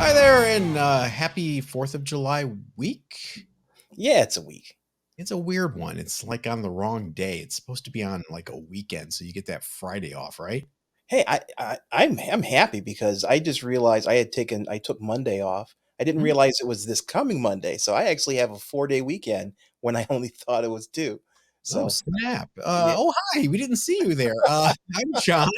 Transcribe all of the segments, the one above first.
Hi there, and happy 4th of July week. Yeah, it's a week. It's a weird one. It's like on the wrong day. It's supposed to be on like a weekend, so you get that Friday off, right? Hey, I'm happy because I just realized I took Monday off. I didn't Mhm. realize it was this coming Monday, so I actually have a 4-day weekend when I only thought it was 2. Oh, So, snap. yeah, Hi, we didn't see you there. I'm John.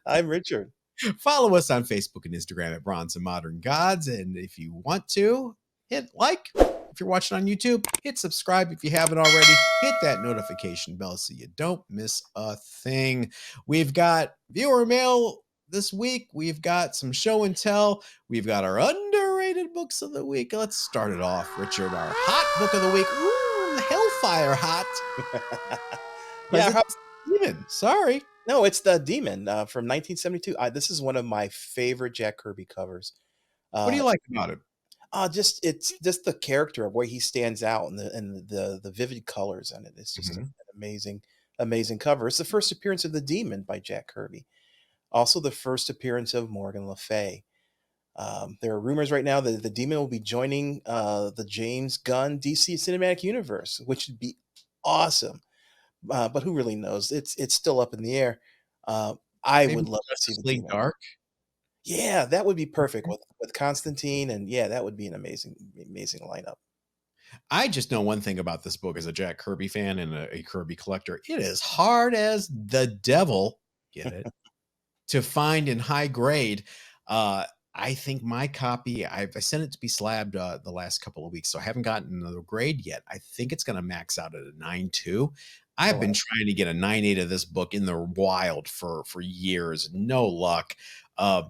I'm Richard. Follow us on Facebook and Instagram at Bronze and Modern Gods. And if you want to, hit like. If you're watching on YouTube, hit subscribe if you haven't already. Hit that notification bell so you don't miss a thing. We've got viewer mail this week. We've got some show and tell. We've got our underrated books of the week. Let's start it off, Richard. Our hot book of the week. Ooh, Hellfire Hot. Or is Yeah, it Demon? Sorry. no, it's the Demon from 1972. This is one of my favorite Jack Kirby covers. What do you Uh, like about it? just it's just the character of where he stands out and the vivid colors in it. It's just an Mhm. amazing cover. It's the first appearance of the Demon by Jack Kirby. Also, the first appearance of Morgan Le Fay. There are rumors right now that the Demon will be joining the James Gunn DC Cinematic Universe, which would be awesome. But who really knows? It's still up in the air. Uh, I Maybe would love to see Justice the League Demon. Dark? Yeah, that would be perfect with Constantine, and yeah, that would be an amazing lineup. I just know one thing about this book as a Jack Kirby fan and a Kirby collector. It is hard as the devil, get it, to find in high grade. Uh, I think my copy, I sent it to be slabbed the last couple of weeks, so I haven't gotten another grade yet. I think it's going to max out at a 9.2. Oh, I've been wow. trying to get a 9.8 of this book in the wild for years. No luck.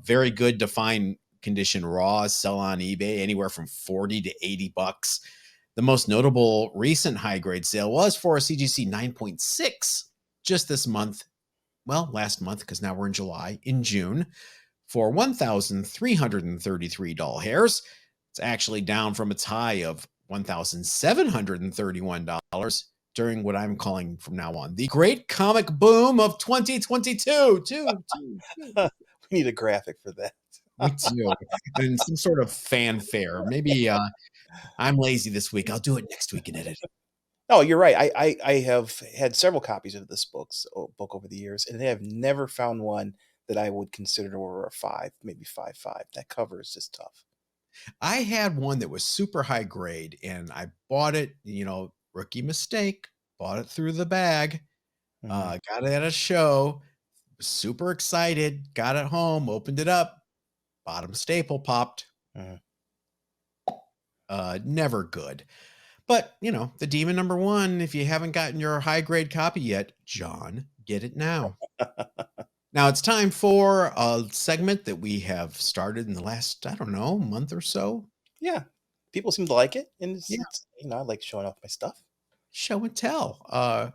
Very good to find condition raws, sell on eBay anywhere from 40 to 80 bucks. The most notable recent high grade sale was for a CGC 9.6 just this month. Well, last month, because now we're in July, in June, for $1,333. It's actually down from its high of $1,731 during what I'm calling from now on the great comic boom of 2022. We need a graphic for that. We do. And some sort of fanfare. Maybe I'm lazy this week. I'll do it next week and edit. Oh, you're right. I have had several copies of this book over the years, and I have never found one that I would consider over a 5, maybe 5.5. That cover is just tough. I had one that was super high grade and I bought it, rookie mistake, bought it through the bag, Mhm, got it at a show, was super excited, got it home, opened it up, bottom staple popped. mhm. Never good. But, the Demon number 1, if you haven't gotten your high grade copy yet, John, get it now. Now it's time for a segment that we have started in the last, I don't know, month or so. Yeah, people seem to like it, and Yeah. I like showing off my stuff. Show and tell. I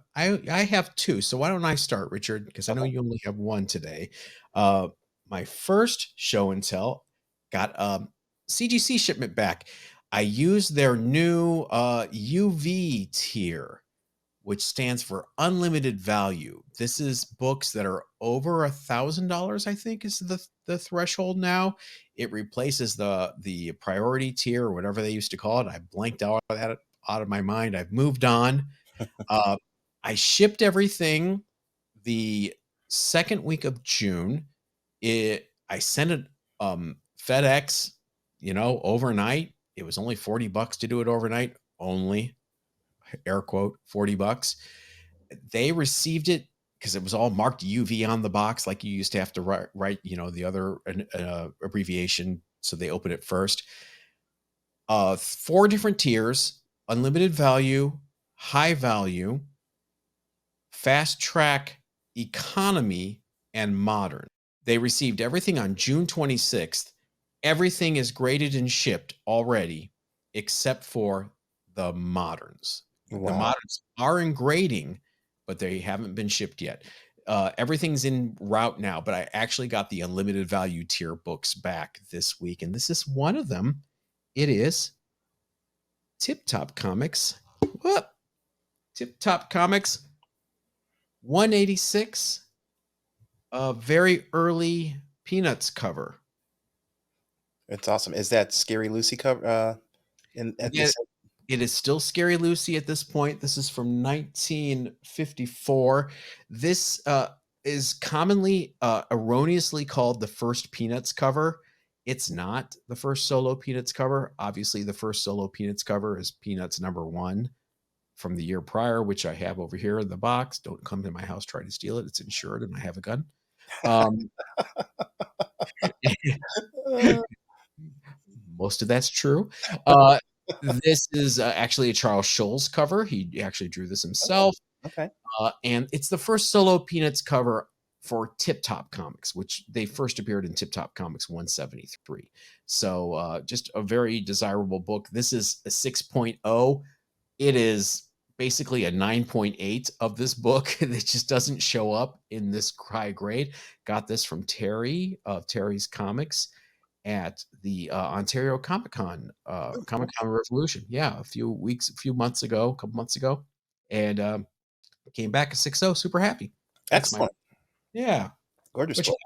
have 2, so why don't I start, Richard? Because I know Okay. you only have 1 today. Uh, my first show and tell got a CGC shipment back. I used their new UV tier, which stands for unlimited value. This is books that are over $1,000, I think, is the threshold now. It replaces the priority tier or whatever they used to call it. I blanked out of my mind. I've moved on. Uh, I shipped everything the second week of June. I sent it FedEx, overnight. It was only 40 bucks to do it overnight. Only air quote 40 bucks. They received it because it was all marked UV on the box, like you used to have to write the other abbreviation. So they open it first. 4 different tiers: unlimited value, high value, fast track, economy, and modern. They received everything on June 26th. Everything is graded and shipped already, except for the moderns. The Wow. moderns are in grading, but they haven't been shipped yet. Everything's in route now, but I actually got the unlimited value tier books back this week, and this is one of them. It is Tip Top Comics. What? Tip Top Comics 186, a very early Peanuts cover. It's awesome. Is that Scary Lucy cover in at Yeah, this? it is still Scary Lucy at this point. This is from 1954. This is commonly erroneously called the first Peanuts cover. It's not the first solo Peanuts cover. Obviously, the first solo Peanuts cover is Peanuts #1 from the year prior, which I have over here in the box. Don't come to my house, try to steal it. It's insured and I have a gun. Um, Uh, most of that's true. Uh, this is actually a Charles Schulz cover. He actually drew this oh, himself. okay. And it's the first solo Peanuts cover for Tip Top Comics, which they first appeared in Tip Top Comics 173. So just a very desirable book. This is a 6.0. It is basically a 9.8 of this book that just doesn't show up in this high grade. Got this from Terry of Terry's Comics at the Ontario Oh, Comic cool. Con Revolution. Yeah, a few months ago, a couple months ago. And came back at 6.0, super happy. That's my Excellent. yeah. Gorgeous Which book.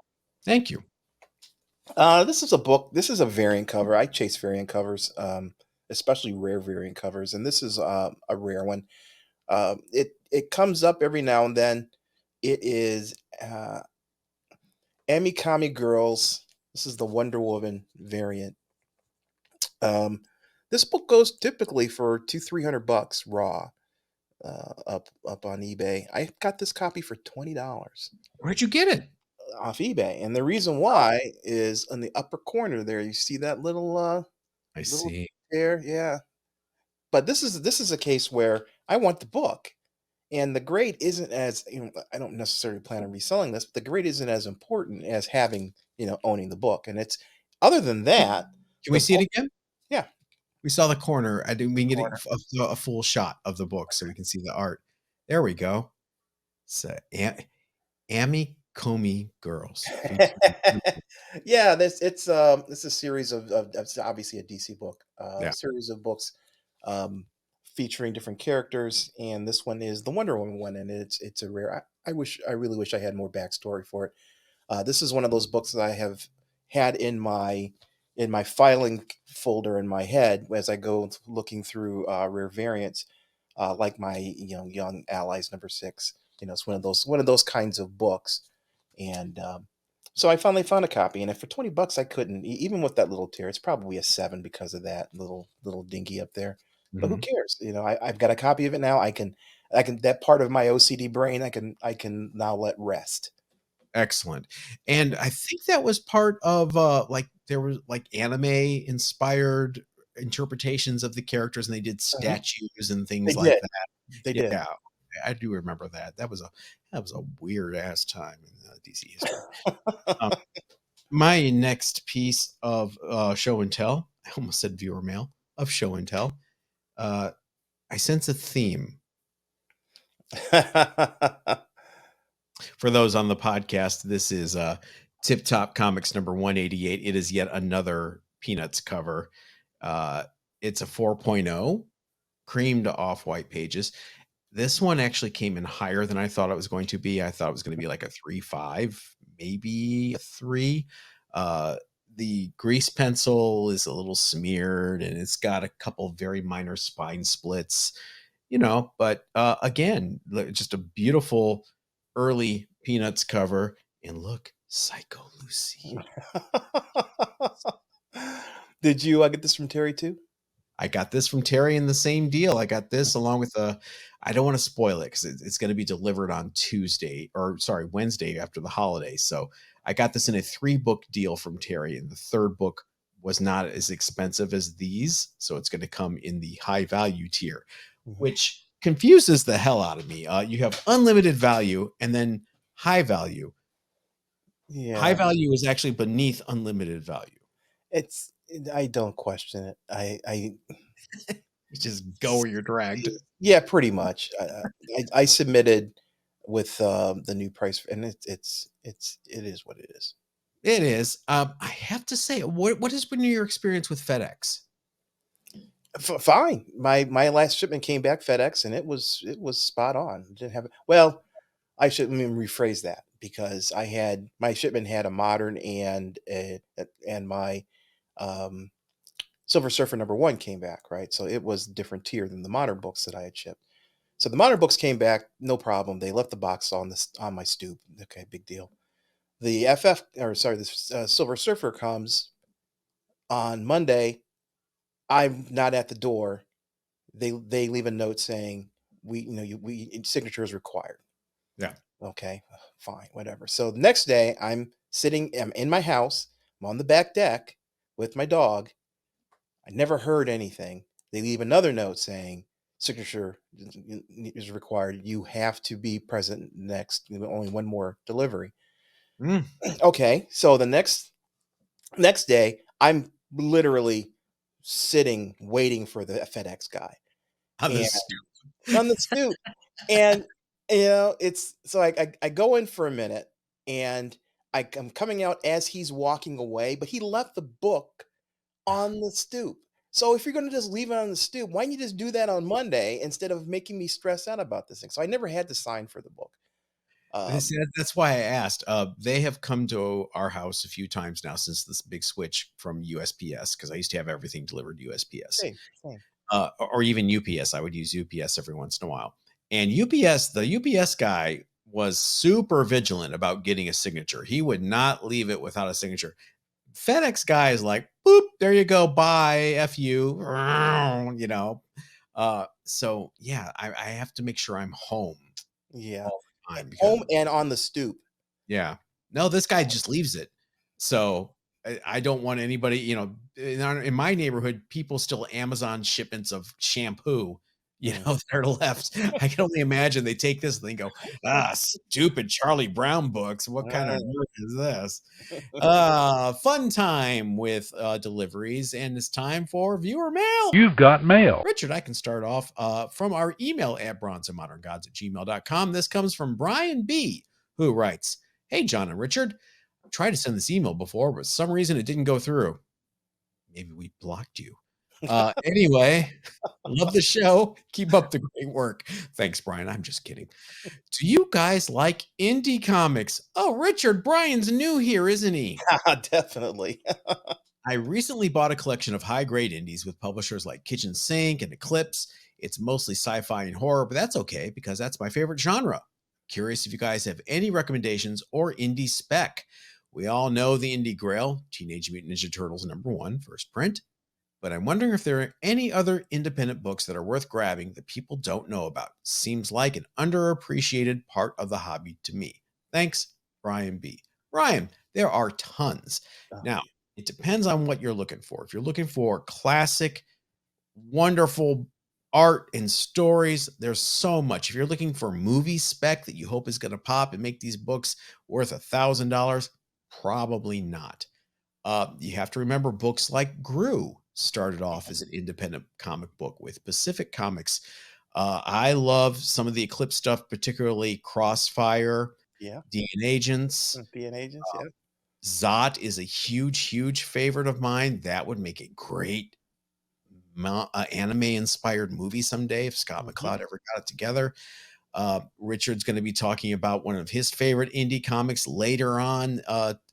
thank you. This is a book. This is a variant cover. I chase variant covers, especially rare variant covers, and this is a rare one. It comes up every now and then. It is Amikami Girls. This is the Wonder Woman variant. Um, this book goes typically for 200-300 bucks raw, up on eBay. I got this copy for $20 Where'd you get it? off eBay, and the reason Oh, why is on the upper corner there. You see that I little see. there, yeah. But this is a case where I want the book, and the grade isn't as I don't necessarily plan on reselling this, but the grade isn't as important as having owning the book, and it's other than that, Can we the see it book, again? yeah, We saw the corner. I didn't we can get corner. a full shot of the book so we can see the art. There we go. So Amy Comey Girls featuring Yeah, it's a series of it's obviously a DC book, yeah, series of books um, featuring different characters, and this one is the Wonder Woman one, and it's a rare. I really wish I had more backstory for it. This is one of those books that I have had in my filing folder in my head as I go looking through rare variants, like my Young Allies #6. It's one of those kinds of books, and so I finally found a copy. And if for $20 I couldn't, even with that little tear, it's probably a 7 because of that little dinky up there. But who mhm. cares? I've got a copy of it now. I can that part of my OCD brain I can now let rest. Excellent. And I think that was part of, like, there was, like, anime inspired interpretations of the characters, and they did Mhm. statues and things They like did. that. They did. Yeah, I do remember that. That was a weird ass time in, DC history. Um, my next piece of, show and tell, I almost said viewer mail, of show and tell, uh, I sense a theme. For those on the podcast, this is Tip Top Comics #188. It is yet another Peanuts cover. Uh, it's a 4.0, creamed off white pages. This one actually came in higher than I thought it was going to be. I thought it was going to be like a 3.5, maybe a 3. Uh, the grease pencil is a little smeared and it's got a couple very minor spine splits, but again, just a beautiful early Peanuts cover. And look, Psycho Lucy. Did you get this from Terry too? I got this from Terry in the same deal. I got this along with I don't want to spoil it because it's going to be delivered on Tuesday or sorry, Wednesday after the holidays. So I got this in a 3-book deal from Terry, and the third book was not as expensive as these. So it's going to come in the high value tier, Mhm. which confuses the hell out of me. You have unlimited value and then high value. High Yeah, value is actually beneath unlimited value. I don't question it. I You just go where you're dragged. Yeah, pretty much. I submitted with the new price, and it is what it is. It is. I have to say, what has been your experience with FedEx? Fine. My last shipment came back FedEx, and it was spot on. Didn't have well. I should Let me rephrase that because my shipment had a modern and my um, Silver Surfer #1 came back, right? So it was a different tier than the modern books that I had shipped. So the modern books came back, no problem. They left the box on my stoop. Okay, big deal. The FF, or sorry, this Silver Surfer comes on Monday. I'm not at the door. They leave a note saying we signature is required. Yeah. Okay, fine, whatever. So the next day, I'm in my house. I'm on the back deck with my dog. I never heard anything. They leave another note saying signature is required. You have to be present next. Only one more delivery. Mm. Okay, so the next day, I'm literally sitting waiting for the FedEx guy On and this stoop. on the stoop. And it's so I go in for a minute and I'm coming out as he's walking away, but he left the book on the stoop. So if you're gonna just leave it on the stoop, why don't you just do that on Monday instead of making me stress out about this thing? So I never had to sign for the book. See, Um, that's why I asked. They have come to our house a few times now since this big switch from USPS, because I used to have everything delivered USPS, same, same. or even UPS. I would use UPS every once in a while. And UPS, the UPS guy was super vigilant about getting a signature. He would not leave it without a signature. FedEx guy is like, boop, there you go, bye, F you, you know. So yeah, I have to make sure I'm home Yeah. all the time because Home and on the stoop. yeah. No, this guy just leaves it. So I don't want anybody, in my neighborhood, people still Amazon shipments of shampoo, Mm. that are left. I can only imagine they take this and they go, stupid Charlie Brown books. What kind of Mm. nerd is this? Fun time with deliveries, and it's time for viewer mail. You've got mail. Richard, I can start off from our email at bronzeandmoderngods@gmail.com. This comes from Brian B., who writes, Hey, John and Richard, I tried to send this email before, but for some reason it didn't go through. Maybe we blocked you. Anyway, love the show. Keep up the great work. Thanks, Brian. I'm just kidding. Do you guys like indie comics? Oh, Richard, Brian's new here, isn't he? Definitely. I recently bought a collection of high grade indies with publishers like Kitchen Sink and Eclipse. It's mostly sci fi and horror, but that's okay because that's my favorite genre. Curious if you guys have any recommendations or indie spec. We all know the indie grail, Teenage Mutant Ninja Turtles #1, first print, but I'm wondering if there are any other independent books that are worth grabbing that people don't know about. Seems like an underappreciated part of the hobby to me. Thanks, Brian B. Brian, there are tons. Oh, Now, it depends on what you're looking for. If you're looking for classic, wonderful art and stories, there's so much. If you're looking for movie spec that you hope is going to pop and make these books worth $1,000, probably not. You have to remember books like Gru started off as an independent comic book with Pacific Comics. I love some of the Eclipse stuff, particularly Crossfire, yeah. DN Agents. Being agents, yeah. Zot is a huge, huge favorite of mine. That would make a great anime-inspired movie someday if Scott Mhm, McCloud ever got it together. Richard's going to be talking about one of his favorite indie comics later on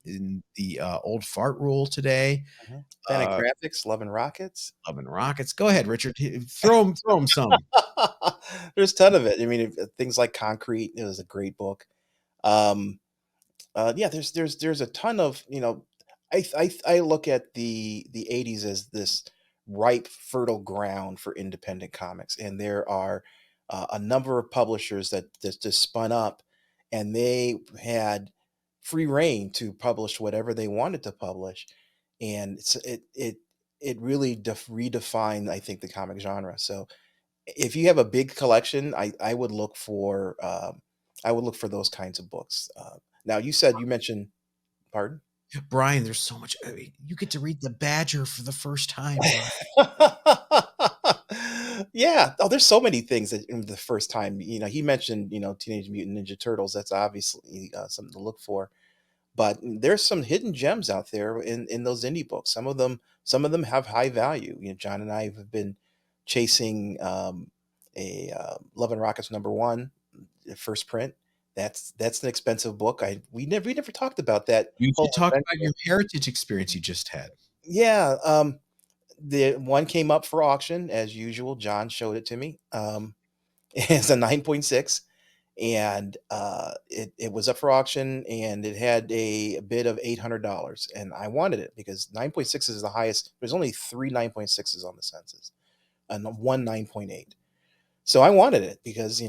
in the Old Fart Rule today. mhm. Uh, Fantagraphics, Love and Rockets. Love and Rockets. Go ahead, Richard. Throw him some. There's a ton of it. I mean, things like Concrete is a great book. Um, yeah, there's a ton of I look at the '80s as this ripe, fertile ground for independent comics, and there are a number of publishers that just spun up, and they had free reign to publish whatever they wanted to publish, and it really redefined, I think, the comic genre. So if you have a big collection, I would look for those kinds of books. Now, you mentioned, pardon? Brian, there's so much. You get to read The Badger for the first time, Brian. Yeah. Oh, there's so many things that in the first time, he mentioned, Teenage Mutant Ninja Turtles. That's obviously something to look for. But there's some hidden gems out there in those indie books. Some of them have high value. John and I have been chasing a Love and Rockets #1 first print. That's an expensive book. We never talked about that You should whole talk about adventure. your heritage experience you just had. Yeah, the one came up for auction as usual. John showed it to me. It's a 9.6, and it was up for auction, and it had a bid of $800, and I wanted it because 9.6 is the highest. There's only three 9.6s on the census, and one 9.8. So I wanted it because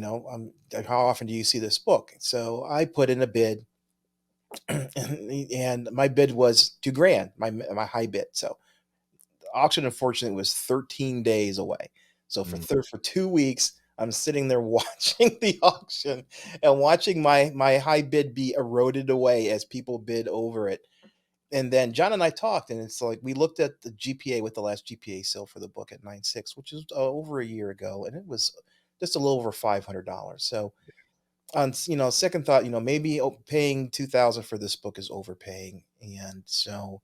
how often do you see this book? So I put in a bid, and my bid was 2 grand, my high bid. So the auction, unfortunately, was 13 days away. So Mm. for 2 weeks, I'm sitting there watching the auction and watching my high bid be eroded away as people bid over it. And then John and I talked, and it's like we looked at the GPA with the last GPA sale for the book at 9.6, which is over a year ago, and it was just a little over $500. So on second thought, maybe paying 2,000 for this book is overpaying, and so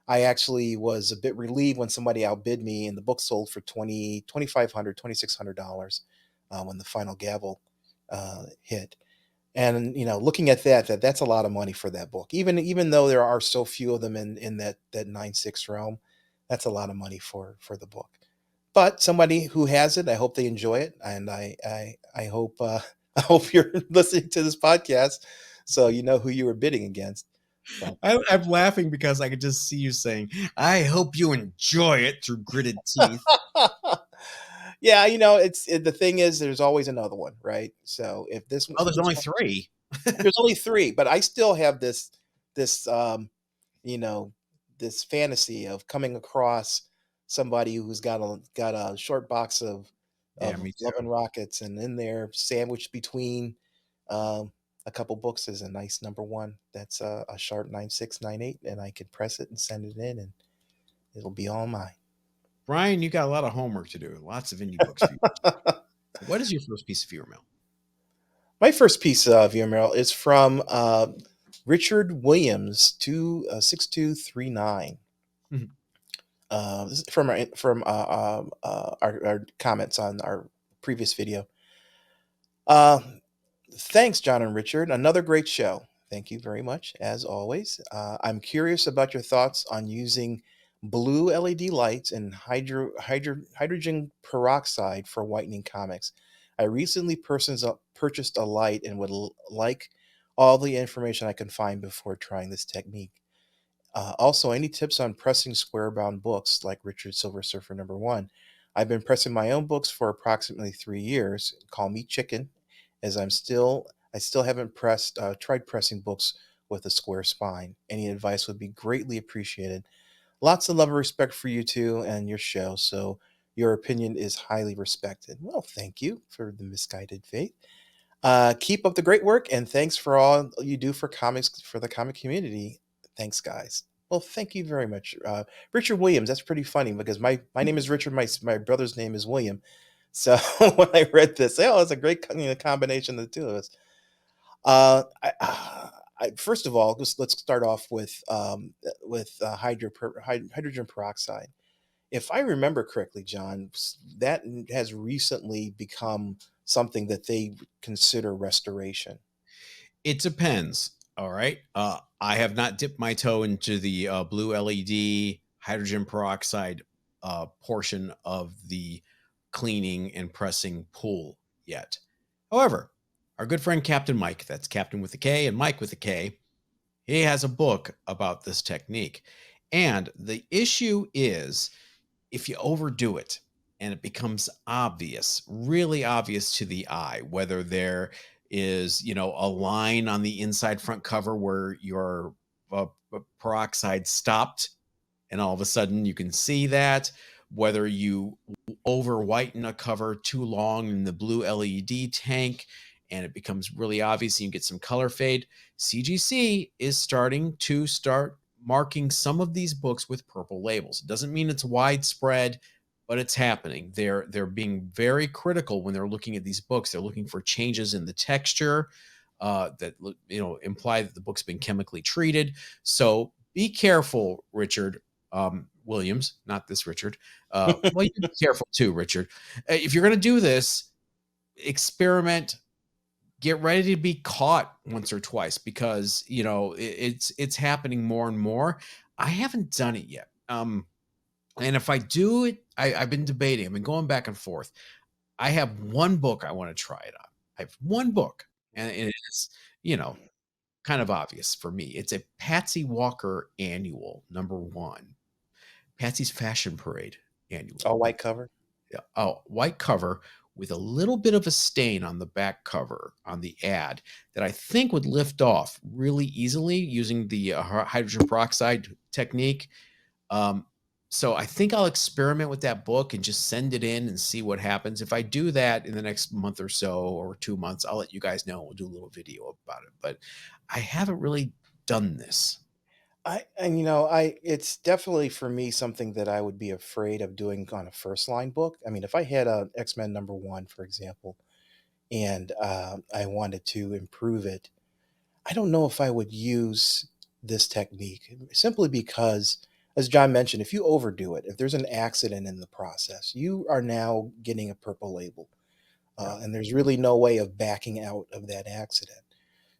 I actually was a bit relieved when somebody outbid me, and the book sold for 2,500, $2,600 when the final gavel hit. And looking at that's a lot of money for that book. Even though there are so few of them in that 9.6 realm, that's a lot of money for the book. But somebody who has it, I hope they enjoy it, and I hope I hope you're listening to this podcast, so you know who you were bidding against. But I'm laughing because I could just see you saying, "I hope you enjoy it" through gritted teeth. yeah, the thing is, there's always another one, right? So if Oh, there's this only one, three. there's only three, but I still have this you know this fantasy of coming across somebody who's got a short box Yeah, of me Love too. and Rockets, and in there sandwiched between um, a couple books is a nice number one. That's a sharp 9.6, 9.8, and I can press it and send it in, and it'll be all mine. Brian, you got a lot of homework to do. Lots of indie books for you. What is your first piece of viewer mail? My first piece of viewer mail is from Richard Williams, 6239. Mhm. This is from our comments on our previous video. Uh, Thanks, John and Richard. Another great show. Thank you very much, as always. I'm curious about your thoughts on using blue LED lights and hydrogen peroxide for whitening comics. I recently purchased a light and would like all the information I can find before trying this technique. Also, any tips on pressing square bound books like Richard Silver Surfer number one? I've been pressing my own books for approximately 3 years. Call me chicken, as I still haven't tried pressing books with a square spine. Any advice would be greatly appreciated. Lots of love and respect for you two and your show. So your opinion is highly respected. Well, thank you for the misguided faith. Keep up the great work, and thanks for all you do for comics for the comic community. Thanks, guys. Well, thank you very much, Richard Williams. That's pretty funny because my name is Richard. My brother's name is William. So when I read this, oh, it's a great combination of the two of us. First of all, let's start off with hydrogen peroxide. If I remember correctly, John, that has recently become something that they consider restoration. It depends. All right. I have not dipped my toe into the blue LED hydrogen peroxide portion of the cleaning and pressing pool yet. However, our good friend Captain Mike, that's Captain with a K and Mike with a K, he has a book about this technique. And the issue is if you overdo it and it becomes obvious, really obvious to the eye, whether there is, a line on the inside front cover where your peroxide stopped and all of a sudden you can see that, whether you over whiten a cover too long in the blue LED tank and it becomes really obvious and you get some color fade. CGC is starting to start marking some of these books with purple labels. It doesn't mean it's widespread, but it's happening. They're being very critical when they're looking at these books. They're looking for changes in the texture that imply that the book's been chemically treated. So be careful, Richard Williams, not this Richard. Well, you be careful too, Richard. If you're going to do this, experiment. Get ready to be caught once or twice because it's happening more and more. I haven't done it yet. Um, and if I do it, I've been debating. I've been going back and forth. I have one book I want to try it on. I have one book, and it is, you know, kind of obvious for me. It's a Patsy Walker annual, #1. Patsy's Fashion Parade annual. All white cover. Yeah, oh, white cover with a little bit of a stain on the back cover on the ad that I think would lift off really easily using the hydrogen peroxide technique. Um, so I think I'll experiment with that book and just send it in and see what happens. If I do that in the next month or so or 2 months, I'll let you guys know. We'll do a little video about it. But I haven't really done this. It's definitely for me something that I would be afraid of doing on a first line book. I mean, if I had a X-Men #1, for example, and I wanted to improve it, I don't know if I would use this technique simply because, as John mentioned, if you overdo it, if there's an accident in the process, you are now getting a purple label, Yeah. and there's really no way of backing out of that accident.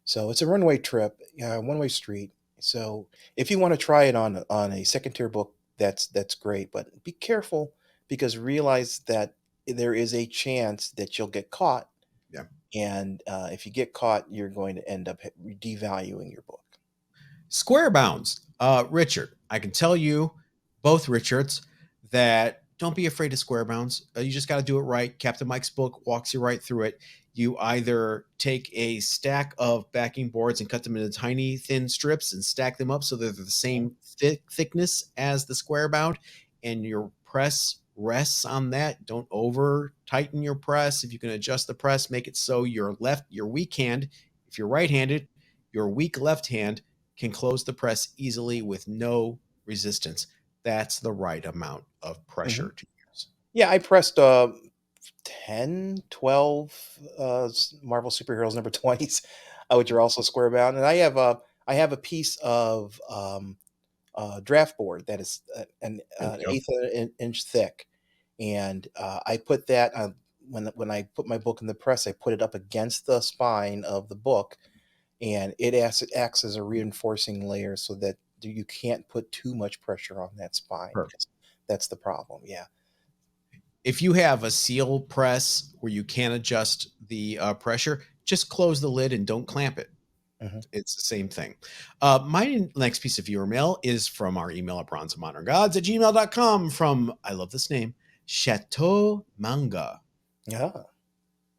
So it's a runway trip, one-way street. So if you want to try it on a second tier book, that's great, but be careful because realize that there is a chance that you'll get caught, Yeah. and if you get caught, you're going to end up devaluing your book. Square bounds. Richard, I can tell you, both Richards, that don't be afraid of square bounds. You just got to do it right. Captain Mike's book walks you right through it. You either take a stack of backing boards and cut them into tiny, thin strips and stack them up so they're the Mhm. same thickness as the square bound, and your press rests on that. Don't over tighten your press. If you can adjust the press, make it so your weak hand, if you're right handed, your weak left hand can close the press easily with no resistance. That's the right amount of Mhm. pressure to use. Yeah, I pressed 10, 12 Marvel superheroes #20s, which are also square bound, and I have a piece of draft board that is There an we go. eighth of an inch thick, and I put that on when I put my book in the press. I put it up against the spine of the book, and it acts as a reinforcing layer so that you can't put too much pressure on that spine. Perfect. That's the problem. Yeah. If you have a seal press where you can't adjust the pressure, just close the lid and don't clamp it. Mhm. It's the same thing. My next piece of viewer mail is from our email at bronzeandmoderngods@gmail.com from, I love this name, Chateau Manga. Yeah.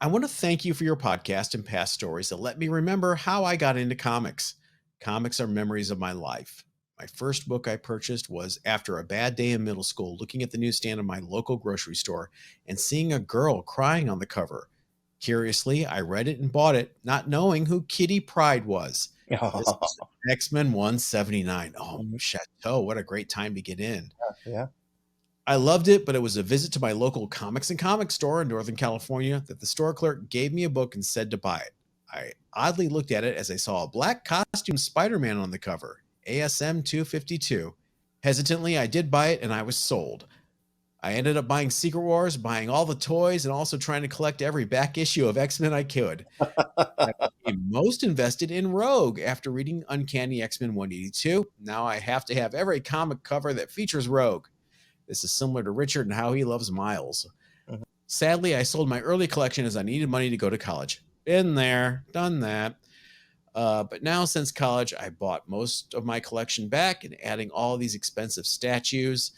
I want to thank you for your podcast and past stories that let me remember how I got into comics. Comics are memories of my life. My first book I purchased was after a bad day in middle school, looking at the newsstand of my local grocery store and seeing a girl crying on the cover. Curiously, I read it and bought it, not knowing who Kitty Pryde was. This was X-Men 179. Oh, Mhm. Chateau, what a great time to get in. Yeah. I loved it, but it was a visit to my local comics and comic store in Northern California that the store clerk gave me a book and said to buy it. I oddly looked at it as I saw a black costume Spider Man on the cover, ASM 252. Hesitantly, I did buy it and I was sold. I ended up buying Secret Wars, buying all the toys, and also trying to collect every back issue of X Men I could. I became most invested in Rogue after reading Uncanny X Men 182. Now I have to have every comic cover that features Rogue. This is similar to Richard and how he loves Miles. Mhm. Sadly, I sold my early collection as I needed money to go to college. Been there, done that. But now, since college, I bought most of my collection back and adding all these expensive statues.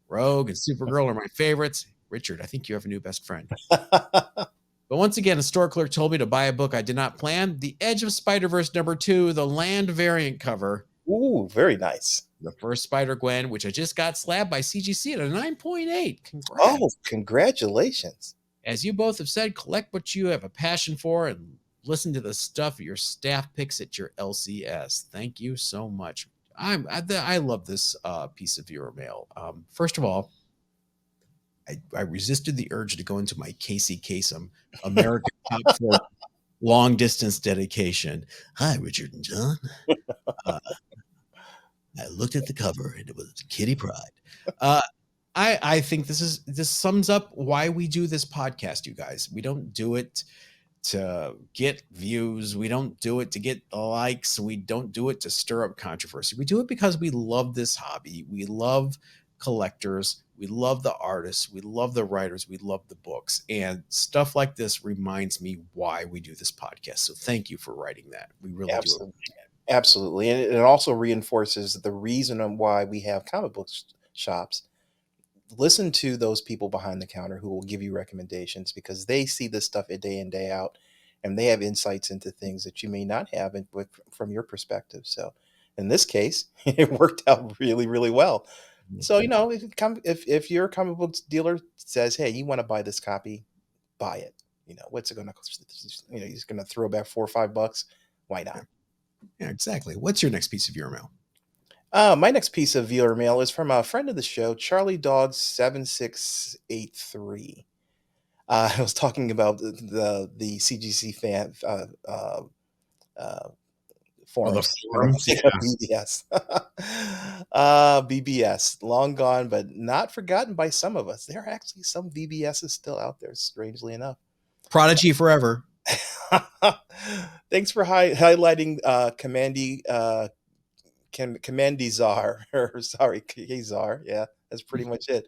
Rogue and Supergirl are my favorites. Richard, I think you have a new best friend. But once again, a store clerk told me to buy a book I did not plan, The Edge of Spider-Verse #2, the land variant cover. Ooh, very nice. The first Spider-Gwen, which I just got slabbed by CGC at a 9.8. Oh, Congrats. congratulations. As you both have said, collect what you have a passion for and listen to the stuff your staff picks at your LCS. Thank you so much. I love this piece of viewer mail. First of all, I resisted the urge to go into my Casey Kasem American Top 40 long distance dedication. Hi, Richard and John. Uh, I looked at the cover and it was Kitty Pryde. Uh, I think this sums up why we do this podcast, you guys. We don't do it to get views. We don't do it to get likes. We don't do it to stir up controversy. We do it because we love this hobby. We love collectors, we love the artists, we love the writers, we love the books. And stuff like this reminds me why we do this podcast. So thank you for writing that. We really do Absolutely. Absolutely. And it also reinforces the reason on why we have comic book shops. Listen to those people behind the counter who will give you recommendations because they see this stuff day in, day out, and they have insights into things that you may not have from your perspective. So in this case, it worked out really, really well. So, if your comic books dealer says, hey, you want to buy this copy, buy it. What's it going to cost? He's going to throw back $4 or $5. Why not? Yeah, exactly. What's your next piece of viewer mail? My next piece of viewer mail is from a friend of the show, Charlie Dog 7683. I was talking about the CGC fan Oh, the forums. forums. Yeah. BBS. BBS, long gone, but not forgotten by some of us. There are actually some BBSs still out there, strangely enough. Prodigy forever. Thanks for highlighting Commandizar, or sorry, Kazar. Yeah, that's pretty much it.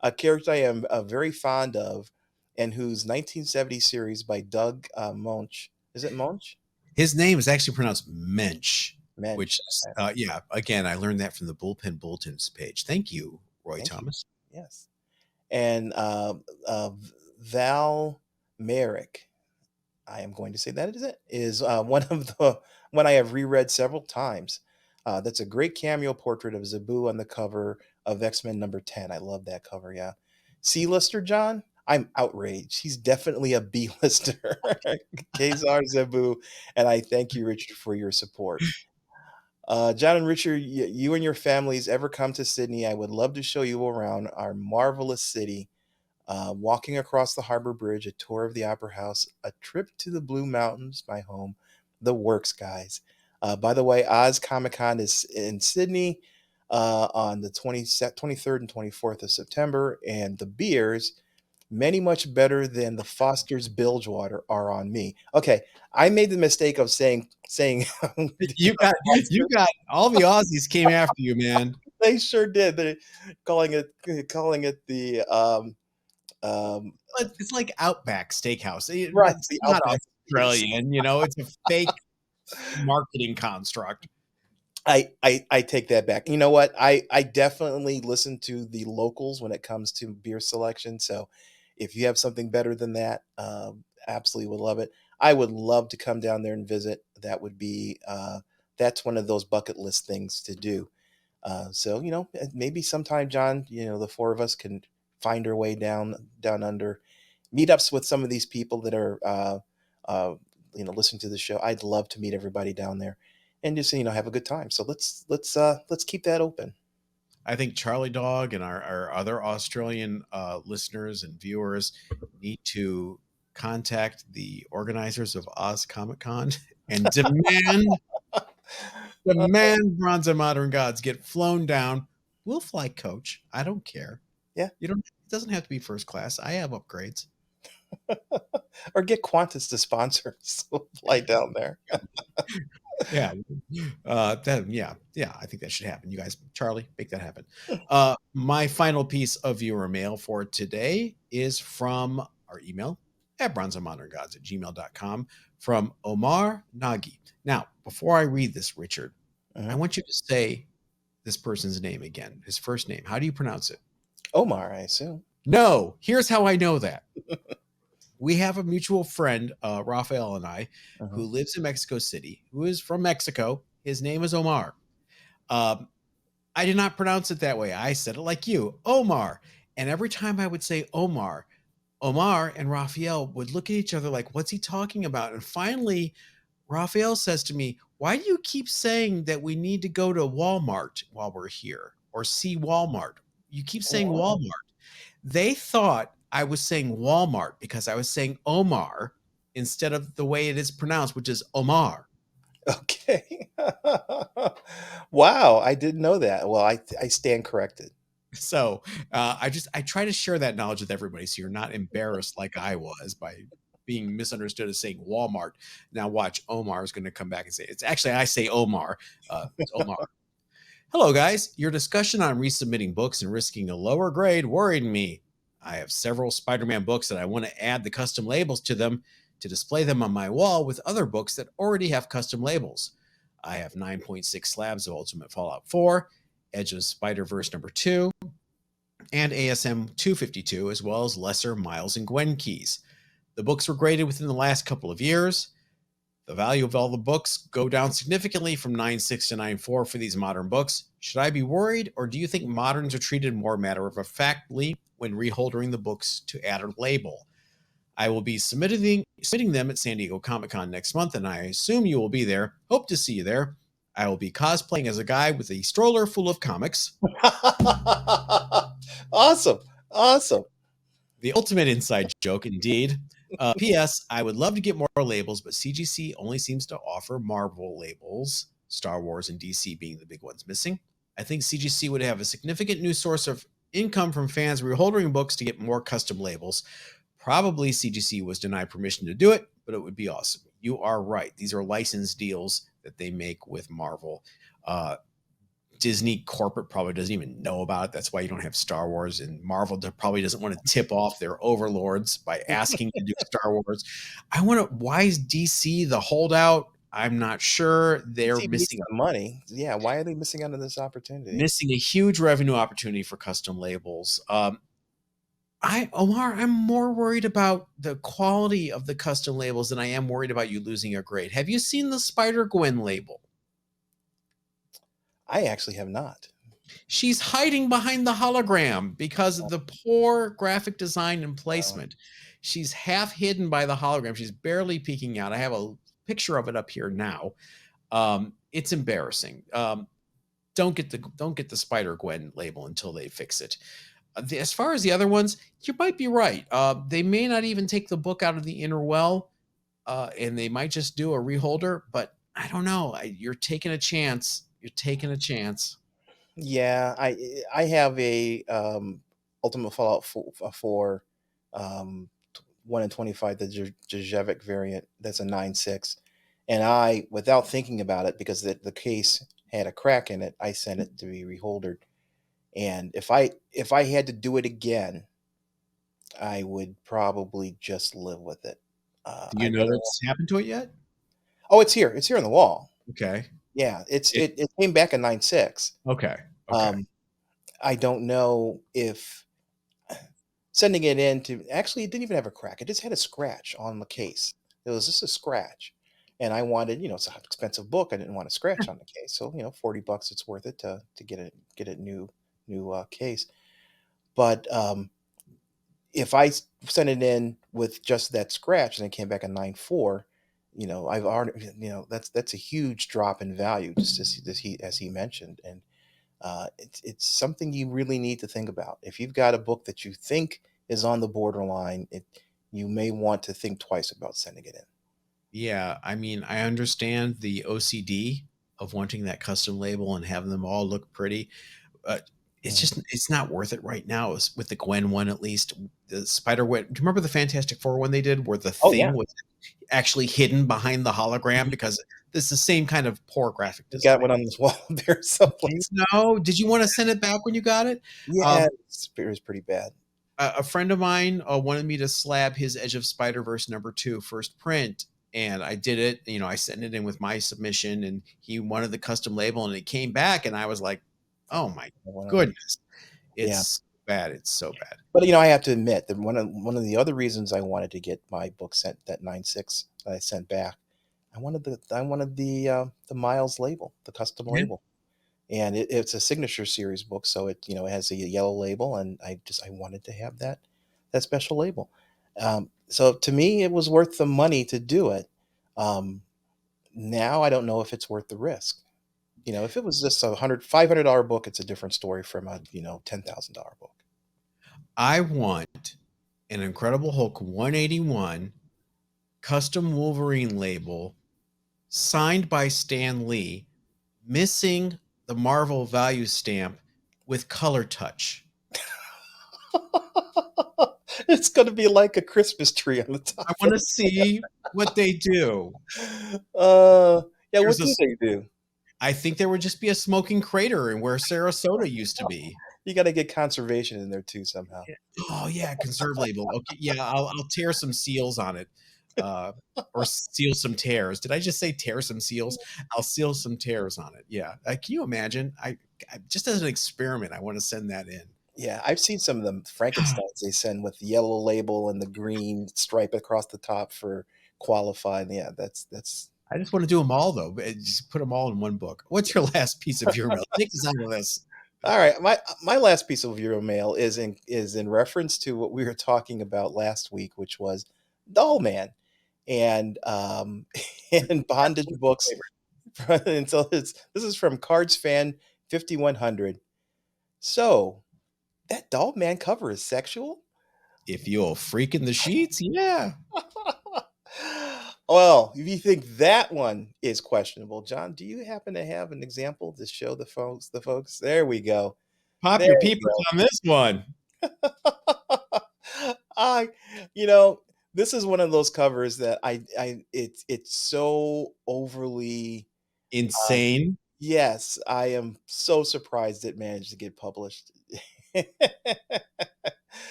A character I am very fond of, and whose 1970 series by Doug Monch. Is it Monch? His name is actually pronounced Mensch, Mensch. which is, yeah, again, I learned that from the Bullpen Bulletins page. Thank you, Roy Thomas. You. Yes. And Val Merrick, I am going to say that is one of the one I have reread several times. That's a great cameo portrait of Zabu on the cover of X-Men #10. I love that cover. Yeah. C-lister John, I'm outraged. He's definitely a B-lister. Kazar Zabu, and I thank you, Richard, for your support. John and Richard, you and your families ever come to Sydney, I would love to show you around our marvelous city. Walking across the Harbor Bridge, a tour of the Opera House, a trip to the Blue Mountains, my home, the works, guys. By the way, Oz Comic Con is in Sydney on the 23rd and 24th of September, and the beers, many much better than the Foster's Bilgewater, are on me. Okay, I made the mistake of saying you got all the Aussies came after you, man. They sure did. They're calling it the It's like Outback Steakhouse. right, It's the not Outback. Australian, it's a fake marketing construct. I take that back. You know what? I definitely listen to the locals when it comes to beer selection. So if you have something better than that, absolutely would love it. I would love to come down there and visit. That would be that's one of those bucket list things to do. So maybe sometime, John, the four of us can find our way down under, meetups with some of these people that are listening to the show. I'd love to meet everybody down there and just have a good time. So let's keep that open. I think Charlie Dog and our other Australian listeners and viewers need to contact the organizers of Oz Comic Con and demand Bronze and Modern Gods get flown down. We'll fly coach. I don't care. Yeah. It doesn't have to be first class. I have upgrades. Or get Qantas to sponsor us. We'll fly down there. Yeah. I think that should happen. You guys, Charlie, make that happen. My final piece of viewer mail for today is from our email at bronzeandmoderngods@gmail.com from Omar Nagy. Now, before I read this, Richard, I want you to say this person's name again, his first name. How do you pronounce it? Omar, I assume. No, here's how I know that. We have a mutual friend, Raphael and I, who lives in Mexico City, who is from Mexico. His name is Omar. I did not pronounce it that way. I said it like you, Omar. And every time I would say Omar and Raphael would look at each other like, what's he talking about? And finally, Raphael says to me, why do you keep saying that we need to go to Walmart while we're here or see Walmart? You keep saying Walmart. They thought I was saying Walmart because I was saying Omar instead of the way it is pronounced, which is Omar. Okay. Wow, I didn't know that. Well, I stand corrected. So I try to share that knowledge with everybody so you're not embarrassed like I was by being misunderstood as saying Walmart. Now watch, Omar is going to come back and say, it's actually, I say Omar. It's Omar. Hello, guys. Your discussion on resubmitting books and risking a lower grade worried me. I have several Spider Man books that I want to add the custom labels to them to display them on my wall with other books that already have custom labels. I have 9.6 slabs of Ultimate Fallout 4, Edge of Spider Verse number 2, and ASM 252, as well as lesser Miles and Gwen keys. The books were graded within the last couple of years. The value of all the books go down significantly from 9.6 to 9.4 for these modern books. Should I be worried, or do you think moderns are treated more matter of factly when reholdering the books to add a label? I will be submitting them at San Diego Comic Con next month, and I assume you will be there. Hope to see you there. I will be cosplaying as a guy with a stroller full of comics. Awesome. Awesome. The ultimate inside joke, indeed. P.S. I would love to get more labels, but CGC only seems to offer Marvel labels, Star Wars and DC being the big ones missing. I think CGC would have a significant new source of income from fans reholdering books to get more custom labels. Probably CGC was denied permission to do it, but it would be awesome. You are right. These are license deals that they make with Marvel. Disney corporate probably doesn't even know about it. That's why you don't have Star Wars, and Marvel probably doesn't want to tip off their overlords by asking to do Star Wars. I want to. Why is DC the holdout? I'm not sure. They're DC needs missing some money. Yeah, why are they missing out on this opportunity? a huge revenue opportunity for custom labels. Omar, I'm more worried about the quality of the custom labels than I am worried about you losing a grade. Have you seen the Spider Gwen label? I actually have not. She's hiding behind the hologram because of the poor graphic design and placement. She's half hidden by the hologram. She's barely peeking out. I have a picture of it up here now. It's embarrassing. Don't get the Spider Gwen label until they fix it. As far as the other ones, you might be right. They may not even take the book out of the inner well, and they might just do a reholder. But I don't know. You're taking a chance. You're taking a chance. Yeah, I have a Ultimate Fallout 4 1 in 25, the Djurjevic variant. That's a 9.6, and I, without thinking about it, because the case had a crack in it, I sent it to be reholdered. And if I had to do it again, I would probably just live with it. Do I you know really that's happened to it yet? Oh, it's here. It's here on the wall. Okay. Yeah, It it came back in 9.6. okay. Okay. Um, I don't know if sending it in to actually, it didn't even have a crack. It just had a scratch on the case. It was just a scratch. And I wanted, it's an expensive book. I didn't want a scratch on the case. So, $40, it's worth it to get a new case. But if I sent it in with just that scratch and it came back a 9.4, I've already, that's a huge drop in value, just as he mentioned. And it's something you really need to think about. If you've got a book that you think is on the borderline, you may want to think twice about sending it in. Yeah, I mean, I understand the OCD of wanting that custom label and having them all look pretty. It's not worth it right now. With the Gwen one, at least the Spider Gwen. Do you remember the Fantastic Four one they did, where the Oh yeah, thing was actually hidden behind the hologram because this is the same kind of poor graphic we got design. one on this wall there Okay, someplace. no, did you want to send it back when you got it? Yeah, it was pretty bad. A friend of mine wanted me to slab his Edge of Spider Verse number 2 first print, and I did it. I sent it in with my submission, and he wanted the custom label, and it came back, and I was like, "Oh my goodness, Yeah, it's bad! It's so bad." but I have to admit that one of the other reasons I wanted to get my book sent, that 9.6 that I sent back, I wanted the Miles label, the custom Yeah. label. And it's a signature series book, so it has a yellow label, and I wanted to have that special label. So to me, it was worth the money to do it. Now I don't know if it's worth the risk. If it was just $500 book, it's a different story from a $10,000 book. I want an Incredible Hulk 181 custom Wolverine label signed by Stan Lee, missing the Marvel value stamp with color touch. It's going to be like a Christmas tree on the I top. want to see what they do. Uh, yeah, what There's a do they do? I think there would just be a smoking crater in where Sarasota used to be. You got to get conservation in there too somehow. Yeah. Oh yeah, conserve label. Okay, yeah, I'll tear some seals on it, uh, or seal some tears. Did I just say tear some seals? I'll seal some tears on it. Yeah, can you imagine? I just as an experiment, I want to send that in. Yeah, I've seen some of them Frankensteins they send with the yellow label and the green stripe across the top for qualifying. Yeah, that's I just want to do them all though. Just put them all in one book. What's your last piece of your mail? Take us out of this. all right. My last piece of Euro mail is in reference to what we were talking about last week, which was Doll Man and and bondage Absolutely my books. favorite. And so this is from Cards Fan 5100. So that Doll Man cover is sexual. If you'll freak in the sheets, yeah. Well, if you think that one is questionable, John, do you happen to have an example to show the folks? The folks, there we go. Pop There your we peepers on this one. go. I, you know, this is one of those covers that it's so overly. Um, Insane. yes, I am so surprised it managed to get published.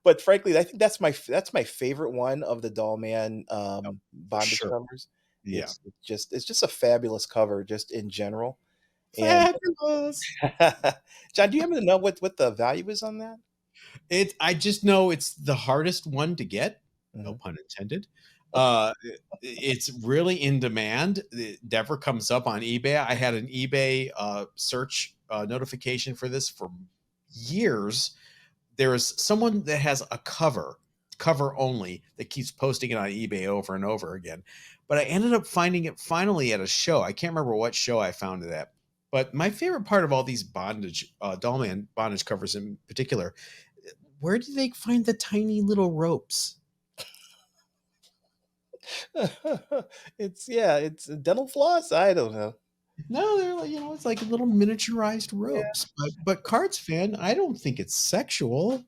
But frankly, I think that's my favorite one of the Doll Man For bondage sure. covers. Yeah. It's just a fabulous cover just in general. And Fabulous. John, do you happen to know what the value is on that? I just know it's the hardest one to get, no Mhm. pun intended. It's really in demand. It never comes up on eBay. I had an eBay search notification for this for years. There is someone that has a cover only, that keeps posting it on eBay over and over again. But I ended up finding it finally at a show. I can't remember what show I found it at. But my favorite part of all these bondage, Dollman bondage covers in particular, where do they find the tiny little ropes? It's yeah, it's a dental floss. I don't know. No, they're like, it's like little miniaturized ropes. But Cards fan, I don't think it's sexual.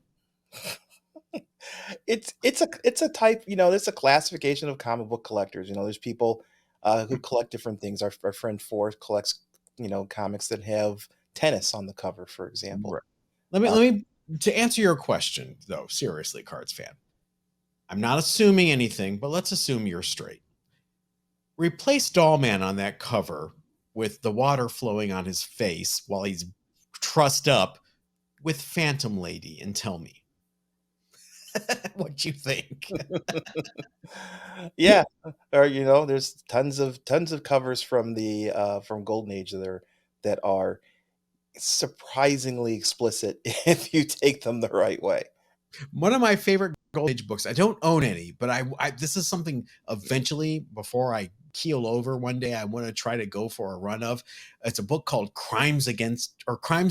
It's a type, there's a classification of comic book collectors. There's people who collect different things. Our friend Ford collects, comics that have tennis on the cover, for example. Right. Let me Uh, let me to answer your question though, seriously, Cards fan. I'm not assuming anything, but let's assume you're straight. Replace Dollman on that cover with the water flowing on his face while he's trussed up with Phantom Lady and tell me what you think. yeah, or there's tons of covers from the from Golden Age that are surprisingly explicit if you take them the right way. One of my favorite Golden Age books. I don't own any, but this is something eventually before I keel over one day I want to try to go for a run of. It's a book called Crimes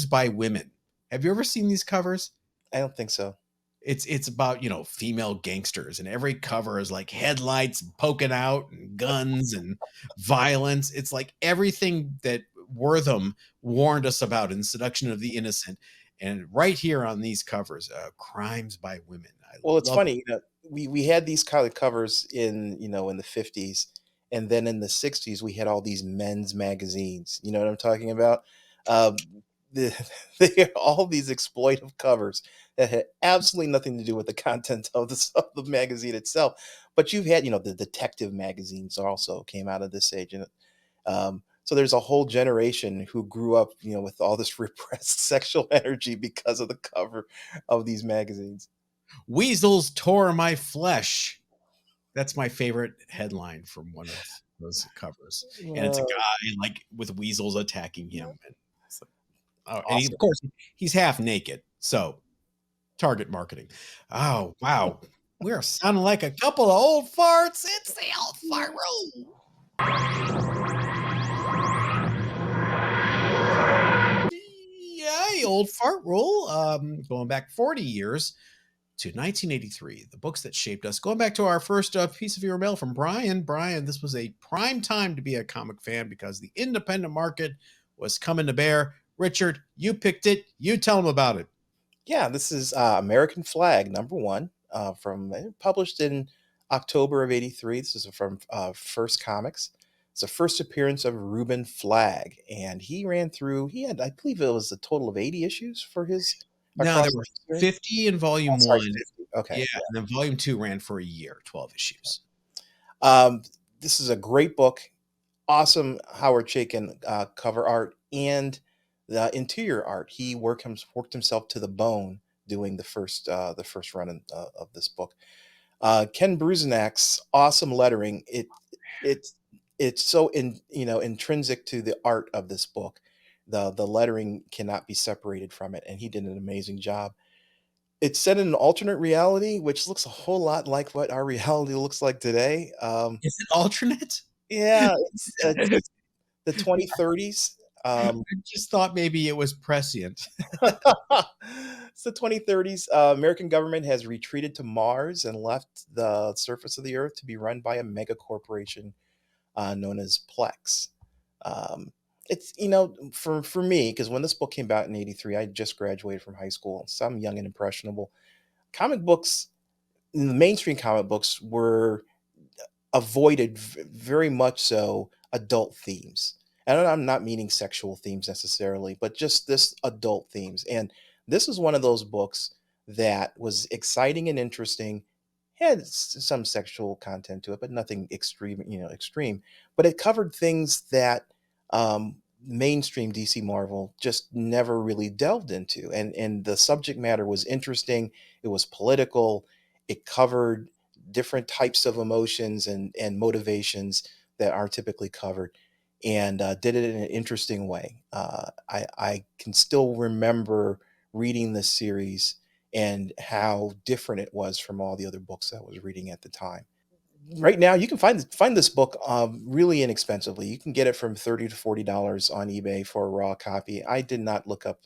by Women. Have you ever seen these covers? I don't think so. It's about, female gangsters, and every cover is like headlights poking out and guns and violence. It's like everything that Wortham warned us about in Seduction of the Innocent, and right here on these covers, Crimes by Women. I Well, it's love it. funny, we had these kind of covers in the 50s, and then in the 60s we had all these men's magazines. You know what I'm talking about? Um, the, they had all these exploitive covers that had absolutely nothing to do with the content of the magazine itself. But you've had, the detective magazines also came out of this age, and so there's a whole generation who grew up, with all this repressed sexual energy because of the cover of these magazines. Weasels tore my flesh. That's my favorite headline from one of those covers, and it's a Uh, guy like with weasels attacking him, and it's like, oh, and of Awesome. course he's half naked, so target marketing. Oh wow, we are sounding like a couple of old farts. It's the old fart room. Yeah, old fart rule. Going back 40 years to 1983, the books that shaped us. Going back to our first piece of your mail from Brian. Brian, this was a prime time to be a comic fan because the independent market was coming to bear. Richard, you picked it. You tell them about it. Yeah, this is American Flag #1 from published in October of '83. This is from First Comics. It's the first appearance of Reuben Flagg, and he ran through. He had, I believe, it was a total of 80 issues for his No, there across were the series. 50 in Oh, volume sorry, 1. 50. Okay, Yeah, and then volume 2 ran for a year, 12 issues. um, this is a great book. Awesome Howard Chaykin cover art and the interior art. He worked himself to the bone doing the first run of this book. Ken Brusenak's awesome lettering. It's it's so intrinsic to the art of this book. The lettering cannot be separated from it, and he did an amazing job. It's set in an alternate reality, which looks a whole lot like what our reality looks like today. Is it alternate? Yeah, it's the 2030s. I just thought maybe it was prescient. It's the 2030s. American government has retreated to Mars and left the surface of the Earth to be run by a mega corporation known as Plex. Um, it's for me, because when this book came out in '83, I just graduated from high school, so I'm young and impressionable. Comic books, the mainstream comic books, were avoided very much so adult themes. And I'm not meaning sexual themes necessarily, but just this adult themes. And this is one of those books that was exciting and interesting, had some sexual content to it, but nothing extreme, extreme. But it covered things that mainstream DC Marvel just never really delved into. And the subject matter was interesting. It was political. It covered different types of emotions and motivations that aren't typically covered, and did it in an interesting way. I can still remember reading this series and how different it was from all the other books I was reading at the time. Right now, you can find this book really inexpensively. You can get it from $30 to $40 on eBay for a raw copy. I did not look up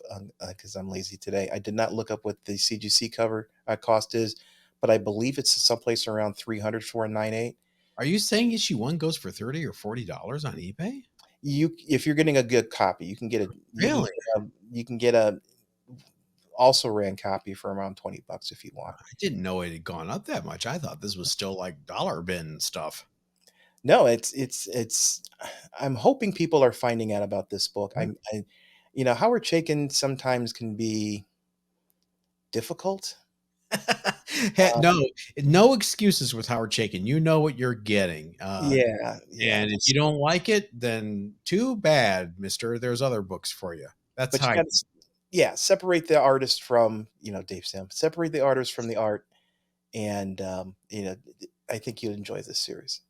because I'm lazy today. I did not look up what the CGC cover cost is, but I believe it's someplace around 300 for a 9.8. Are you saying issue 1 goes for $30 or $40 on eBay? If you're getting a good copy, you can get a Really? you can get a also ran copy for around $20 if you want. I didn't know it had gone up that much. I thought this was still like dollar bin stuff. No, it's I'm hoping people are finding out about this book. Howard Chaykin sometimes can be difficult. Uh, No, no excuses with Howard Chaykin. You know what you're getting. yeah, yeah. And if you don't like it, then too bad, mister. There's other books for you. That's But you how got to, yeah, separate the artist from, Dave Sam. Separate the artist from the art, and I think you'll enjoy this series.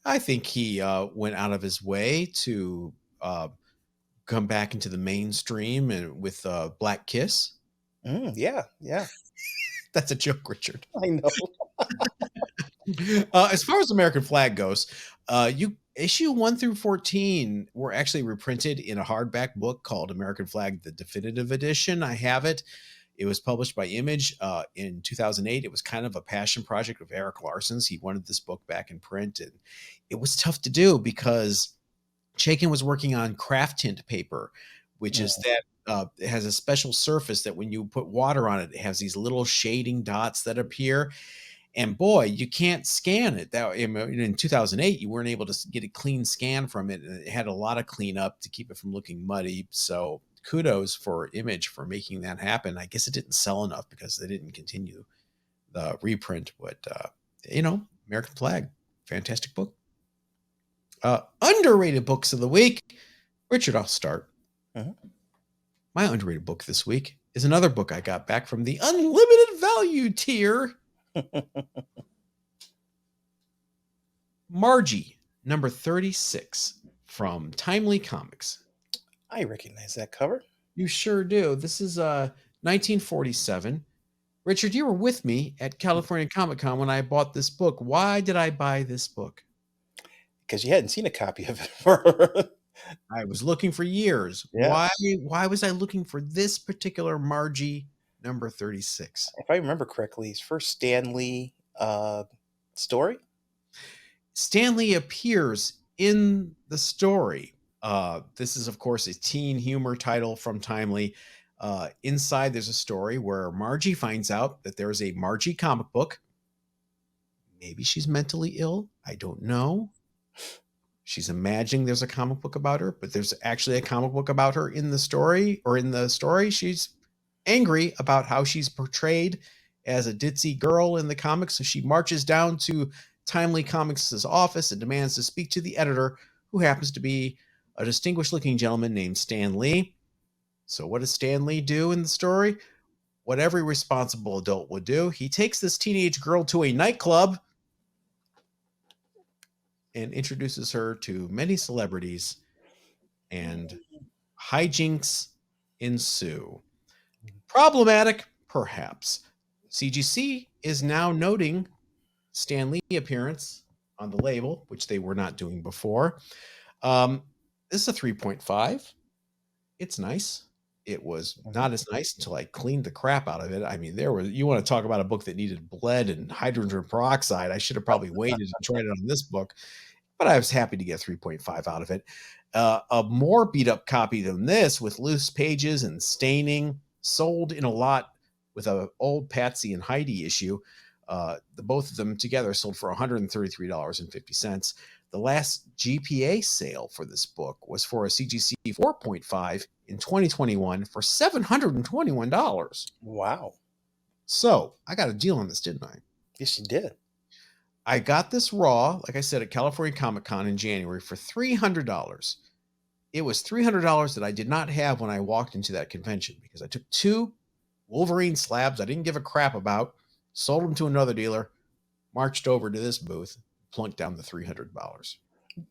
I think he went out of his way to uh, come back into the mainstream and with Black Kiss. Yeah, yeah. That's a joke, Richard. I know. As far as American Flag goes, you issue 1 through 14 were actually reprinted in a hardback book called American Flag: The Definitive Edition. I have it. It was published by Image in 2008. It was kind of a passion project of Eric Larson's. He wanted this book back in print, and it was tough to do because Chaykin was working on craft tint paper, which is that it has a special surface that when you put water on it, it has these little shading dots that appear. And boy, you can't scan it. That in 2008, you weren't able to get a clean scan from it, and it had a lot of cleanup to keep it from looking muddy. So kudos for Image for making that happen. I guess it didn't sell enough because they didn't continue the reprint. But American Flag, fantastic book. Underrated books of the week. Richard, I'll start. Mhm. My underrated book this week is another book I got back from the unlimited value tier. Margie, number 36 from Timely Comics. I recognize that cover. You sure do. This is 1947. Richard, you were with me at California Comic Con when I bought this book. Why did I buy this book? Because you hadn't seen a copy of it. I was looking for years. Yeah. Why was I looking for this particular Margie number 36? If I remember correctly, his first Stan Lee story. Stanley appears in the story. This is, of course, a teen humor title from Timely. Inside, there's a story where Margie finds out that there's a Margie comic book. Maybe she's mentally ill. I don't know. She's imagining there's a comic book about her, but there's actually a comic book about her in the story, or in the story. She's angry about how she's portrayed as a ditzy girl in the comics. So she marches down to Timely Comics' office and demands to speak to the editor, who happens to be a distinguished looking gentleman named Stan Lee. So, what does Stan Lee do in the story? What every responsible adult would do. He takes this teenage girl to a nightclub and introduces her to many celebrities, and hijinks ensue. Problematic, perhaps. CGC is now noting Stan Lee appearance on the label, which they were not doing before. This is a 3.5. It's nice. It was not as nice until I cleaned the crap out of it. I mean, you want to talk about a book that needed lead and hydrogen peroxide. I should have probably waited and tried it on this book, but I was happy to get 3.5 out of it. A more beat up copy than this, with loose pages and staining, sold in a lot with a old Patsy and Heidi issue. The both of them together sold for $133.50. The last GPA sale for this book was for a CGC 4.5 in 2021 for $721. Wow. So I got a deal on this, didn't I? Yes, you did. I got this raw, like I said, at California Comic Con in January for $300. It was $300 that I did not have when I walked into that convention, because I took 2 Wolverine slabs I didn't give a crap about, sold them to another dealer, marched over to this booth, plunked down the $300.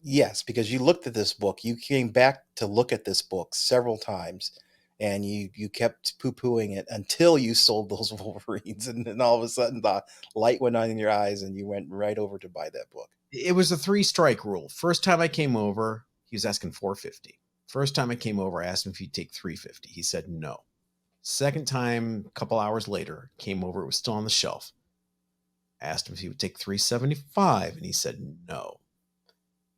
Yes, because you looked at this book. You came back to look at this book several times, and you kept poo-pooing it until you sold those Wolverines, and then all of a sudden the light went on in your eyes, and you went right over to buy that book. It was a 3-strike rule. First time I came over, he was asking $450. First time I came over, I asked him if he'd take $350. He said no. Second time, a couple hours later, came over, it was still on the shelf. Asked him if he would take $375, and he said no.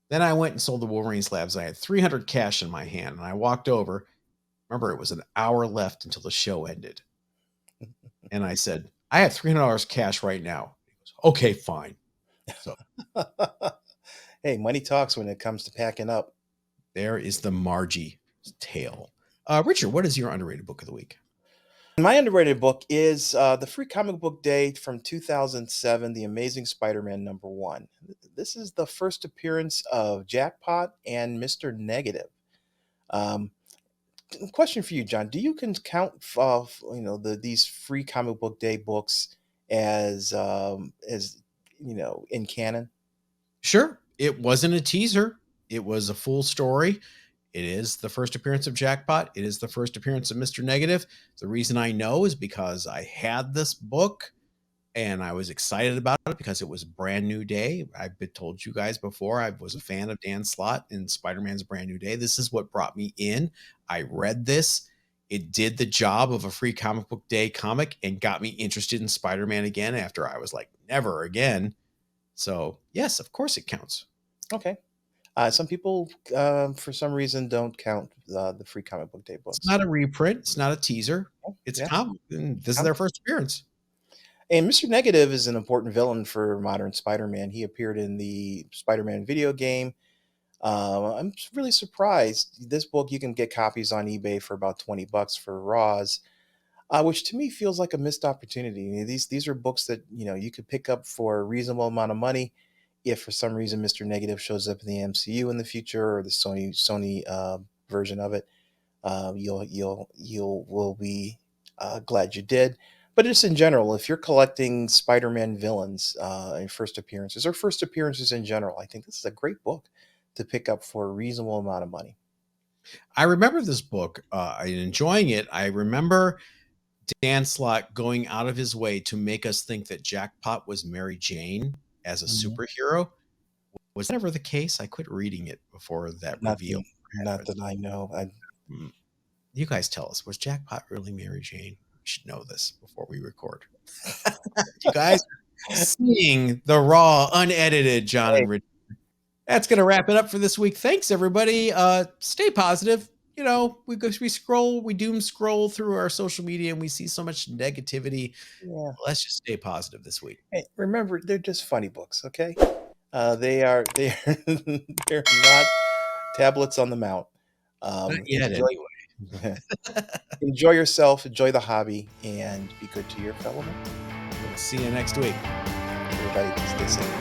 Then I went and sold the Wolverine slabs. I had $300 cash in my hand, and I walked over. Remember, it was an hour left until the show ended. And I said, I have $300 cash right now. He goes, okay, fine. So Hey, money talks when it comes to packing up. there is the Margie tale. Richard, what is your underrated book of the week? My underrated book is the Free Comic Book Day from 2007, The Amazing Spider-Man #1. This is the first appearance of Jackpot and Mr. Negative. Um, Question for you, John: do you can count these Free Comic Book Day books as in canon? Sure. It wasn't a teaser. It was a full story. It is the first appearance of Jackpot. It is the first appearance of Mr. Negative. The reason I know is because I had this book and I was excited about it because it was Brand New Day. I've been told you guys before, I was a fan of Dan Slott in Spider-Man's Brand New Day. This is what brought me in. I read this. It did the job of a Free Comic Book Day comic and got me interested in Spider-Man again after I was like, never again. So, yes, of course it counts. Okay. Some people, for some reason, don't count the Free Comic Book Day books. It's not a reprint. It's not a teaser. Oh, It's a yeah. comic. And this is their first appearance. And Mr. Negative is an important villain for modern Spider-Man. He appeared in the Spider-Man video game. I'm really surprised. This book, you can get copies on eBay for about $20 for Raws, which to me feels like a missed opportunity. These are books that you could pick up for a reasonable amount of money. If for some reason Mr. Negative shows up in the MCU in the future, or the Sony version of it, will be glad you did. But just in general, if you're collecting Spider-Man villains in first appearances, or first appearances in general, I think this is a great book to pick up for a reasonable amount of money. I remember this book and enjoying it. I remember Dan Slott going out of his way to make us think that Jackpot was Mary Jane as a Mhm. superhero. Was that ever the case? I quit reading it before that reveal. Not that I know. You guys tell us, was Jackpot really Mary Jane? We should know this before we record. You guys seeing the raw, unedited John Hey, and Rich. That's going to wrap it up for this week. Thanks, everybody. Stay positive. We doom scroll through our social media and we see so much negativity. yeah. Let's just stay positive this week. Hey, remember, they're just funny books, okay? They are they're not tablets on the mount. Not yet, Enjoy anyway. enjoy yourself, enjoy the hobby, and be good to your fellow man. We'll see you next week. Everybody, stay safe.